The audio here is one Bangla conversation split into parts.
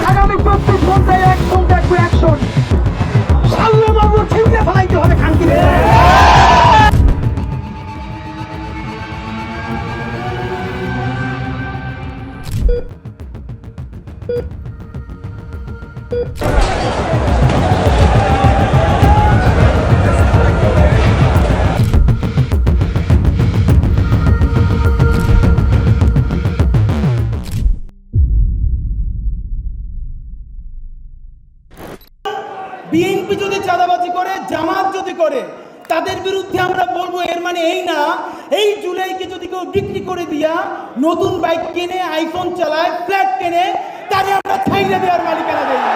আগামী 24 ঘন্টায় অ্যাকশন দেখবো অ্যাকশন। সাল্লু বাবু ছিঁড়ে ফেলাইতে হবে খানকিরে। বিএনপি যদি চাঁদাবাজি করে, জামাত যদি করে, তাদের বিরুদ্ধে আমরা বলবো এর মানে এই না এই জুলাইকে যদি কেউ বিক্রি করে দিয়া নতুন বাইক কিনে, আইফোন চালায়, ফ্ল্যাট কিনে, তারে আমরা ছাইড়ে দেওয়ার মালিকানা দেই না।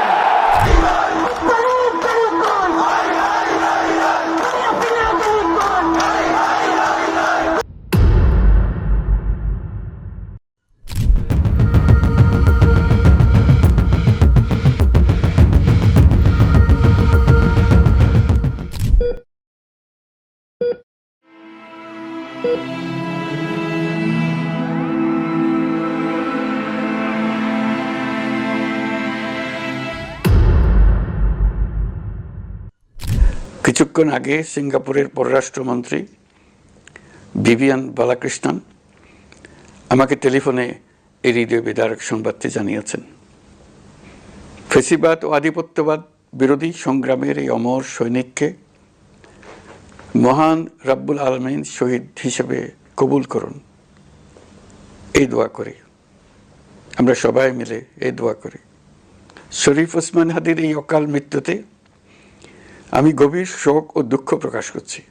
কিছুক্ষণ আগে সিঙ্গাপুরের পররাষ্ট্রমন্ত্রী ভিভিয়ান বালাকৃষ্ণন আমাকে টেলিফোনে এই হৃদয় বিদারক সংবাদটি জানিয়েছেন। ফেসিবাদ ও আধিপত্যবাদ বিরোধী সংগ্রামের এই অমর সৈনিককে মহান রাব্বুল আলামিন শহীদ হিসেবে কবুল করুন, এই দোয়া করি। আমরা সবাই মিলে এই দোয়া করি। শরীফ ওসমান হাদির এই অকাল মৃত্যুতে আমি গভীর শোক ও দুঃখ প্রকাশ করছি।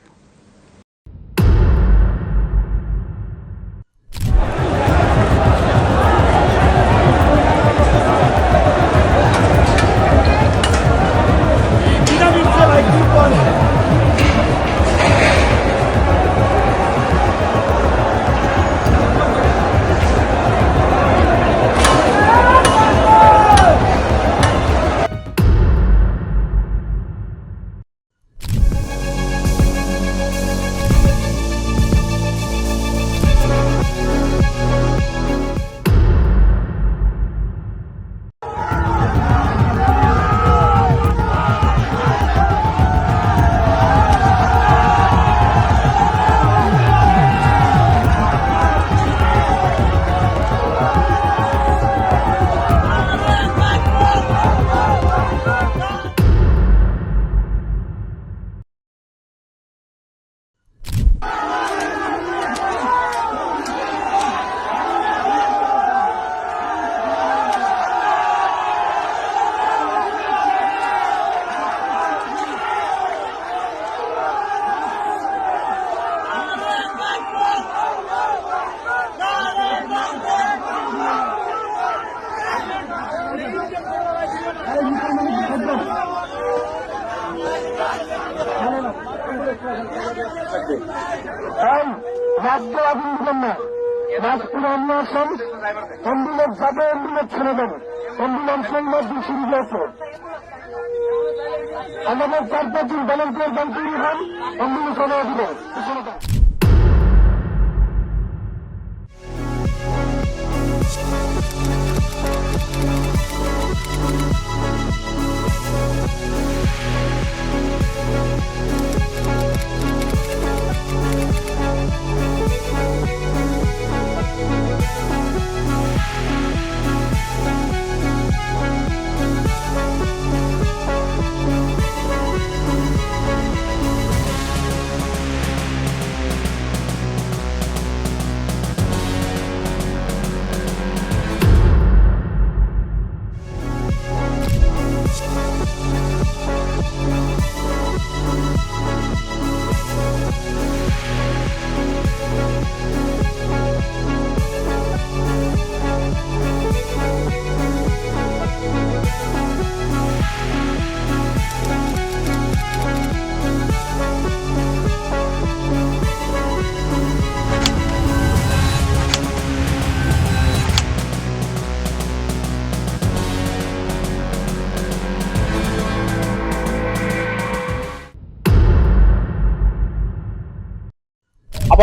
রাজ্য আগুন জন্য রাজপুর অন্বেষণ অ্যাম্বুলেন্স যাবে, অ্যাম্বুলেন্স ছেড়ে দেবে, অ্যাম্বুলেন্স নম্বর 2 গেছে। আমাদের 4-5 দিন ভলেন্টিয়ার দল তৈরি হন, অ্যাম্বুলেন্স অনেক দিবে।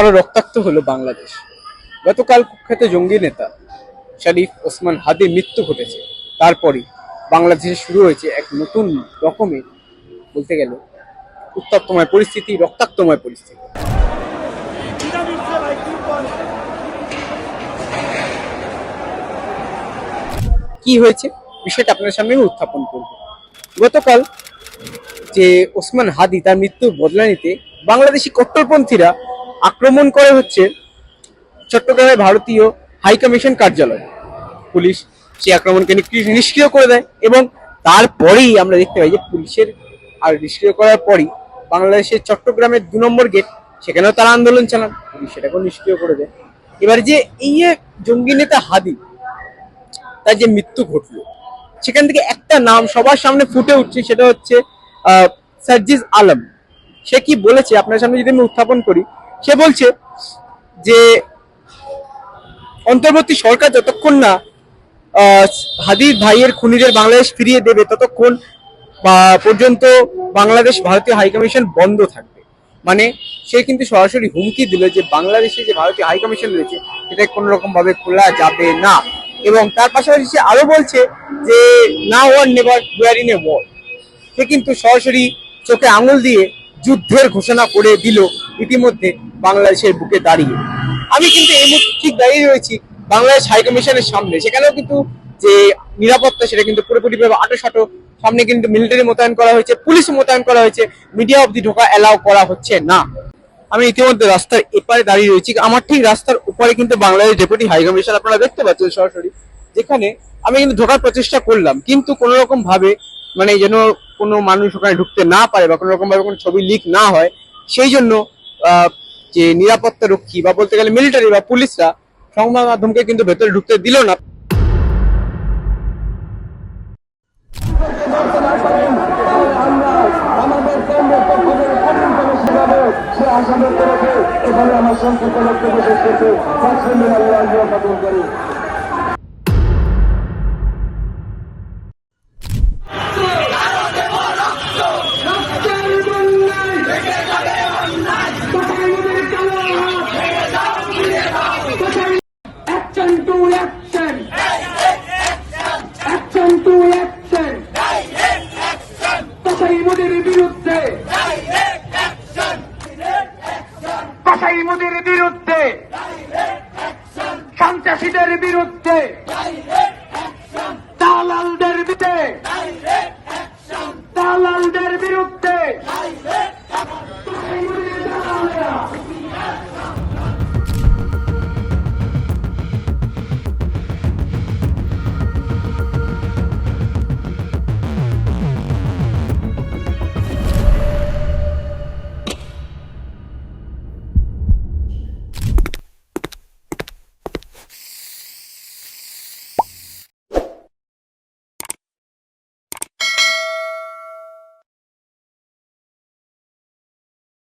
আবারও রক্তাক্ত হলো বাংলাদেশ। গতকাল কুখ্যাত জঙ্গি নেতা শরীফ ওসমান হাদির মৃত্যু ঘটেছে। তারপরই বাংলাদেশে শুরু হয়েছে এক নতুন রকমের, বলতে গেলে উত্তপ্তময় পরিস্থিতি, রক্তাক্তময় পরিস্থিতি। কি হয়েছে বিষয়টা আপনার সামনে আমি উত্থাপন করব। গতকাল যে ওসমান হাদি তার মৃত্যুর বদলা নিতে বাংলাদেশি কট্টরপন্থীরা আক্রমণ করে হচ্ছে চট্টগ্রামের ভারতীয় হাই কমিশন কার্যালয়। পুলিশ সেই আক্রমণকে নিষ্ক্রিয় করে দেয় এবং তারপরেই আমরা দেখতে পাই যে পুলিশের আর নিষ্ক্রিয় করার পরই বাংলাদেশের চট্টগ্রামের 2 নম্বর গেট, সেখানেও তারা আন্দোলন চালান, পুলিশ সেটাকেও নিষ্ক্রিয় করে দেয়। এবার যে এই জঙ্গি নেতা হাদি তার যে মৃত্যু ঘটলো, সেখান থেকে একটা নাম সবার সামনে ফুটে উঠছে, সেটা হচ্ছে সার্জিস আলম। সে কি বলেছে আপনার সামনে যদি আমি উত্থাপন করি, সে বলছে যে অন্তর্বর্তী সরকার যতক্ষণ না হাদির ভাইয়ের খুনিদের বাংলাদেশ ফিরিয়ে দেবে ততক্ষণ পর্যন্ত বাংলাদেশ ভারতীয় হাইকমিশন বন্ধ থাকবে। মানে সে কিন্তু সরাসরি হুমকি দিল যে বাংলাদেশে যে ভারতীয় হাইকমিশন রয়েছে সেটা কোনো রকম ভাবে খোলা যাবে না। এবং তার পাশাপাশি সে আরো বলছে যে না war never war in a war. সে কিন্তু সরাসরি চোখে আঙুল দিয়ে যুদ্ধের ঘোষণা করে দিল ইতিমধ্যে বাংলাদেশের বুকে দাঁড়িয়ে। আমি কিন্তু এই মুহূর্তে ঠিক দাঁড়িয়ে রয়েছি বাংলাদেশ হাইকমিশনের সামনে। সেখানেও কিন্তু যে নিরাপত্তা সেটা কিন্তু পুরোপুরিভাবে আঁটোসাঁটো, সামনে কিন্তু মিলিটারি মোতায়েন করা হয়েছে, পুলিশ মোতায়েন করা হয়েছে, মিডিয়া অবধি ঢোকা এলাও করা হচ্ছে না। আমি ইতিমধ্যে রাস্তার এপারে দাঁড়িয়ে রয়েছি, আমার ঠিক রাস্তার উপরে কিন্তু বাংলাদেশ ডেপুটি হাইকমিশন আপনারা দেখতে পাচ্ছেন সরাসরি, যেখানে আমি কিন্তু ঢোকার প্রচেষ্টা করলাম, কিন্তু কোনো রকম ভাবে মানে যেন কোনো মানুষ ওখানে ঢুকতে না পারে বা কোনো রকম ভাবে কোনো ছবি লিক না হয়, সেই জন্য যে নিরাপত্তা রক্ষী বা বলতে গেলে মিলিটারি বা পুলিশরা সংবাদ মাধ্যমকে কিন্তু ভেতরে ঢুকতে দিল না। আমাদের কেন্দ্রের পক্ষ থেকে কঠিনতম সেভাবে সে আসামের তরফে এখানে আমার সংক্ষিপ্ত বক্তব্য শেষ করতে খাতম করি। বিরুদ্ধে সন্ত্রাসীদের বিরুদ্ধে